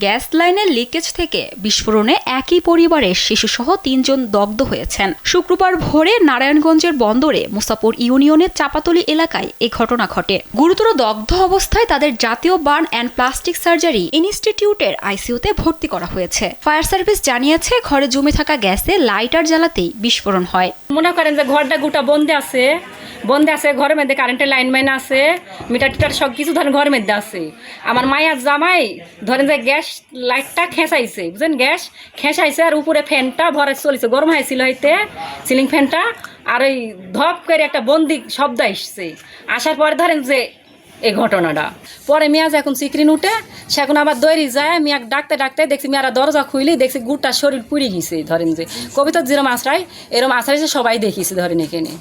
Gas লাইনের leakage থেকে বিস্ফোরণে একই পরিবারের শিশুসহ ৩ জন দগ্ধ হয়েছেন। শুক্রবার ভোরে নারায়ণগঞ্জের বন্দরে মুসাপুর ইউনিয়নের চাপাতলী এলাকায় এ ঘটনা ঘটে। গুরুতর দগ্ধ অবস্থায় তাদের জাতীয় বার্ন অ্যান্ড প্লাস্টিক সার্জারি ইনস্টিটিউটের আইসিইউতে ভর্তি করা হয়েছে। ফায়ার সার্ভিস জানিয়েছে, ঘরে জমে থাকা গ্যাসে লাইটার জ্বালাতেই বিস্ফোরণ হয়। মনে করেন যে ঘরটা গোটা বন্ধে আছে, ঘরের মধ্যে কারেন্টের লাইন মাইন আছে, মিটার টিটার সব কিছু ধরেন ঘরের মধ্যে আছে। আমার মায়ের জামাই ধরেন যে গ্যাস লাইটটা খেঁচাইছে, বুঝলেন, গ্যাস খেঁচাইছে আর উপরে ফ্যানটা ভরে চলেছে, গরম হয়েছিল হইতে সিলিং ফ্যানটা, আর ওই ধপ করে একটা বন্দি শব্দ আসছে। আসার পরে ধরেন যে এই ঘটনাটা পরে মেয়াজ এখন চিকরিন উঠে, সে এখন আবার দৌড়ি যায়, মেয়াক ডাকতে ডাকতে দেখছি মেয়ারা দরজা খুইলি, দেখছি গোটা শরীর পুড়ে গেছে। ধরেন যে কবিতা যেরকম আশ্রয় এরকম আশ্রয় সবাই দেখিছে ধরেন এখানে।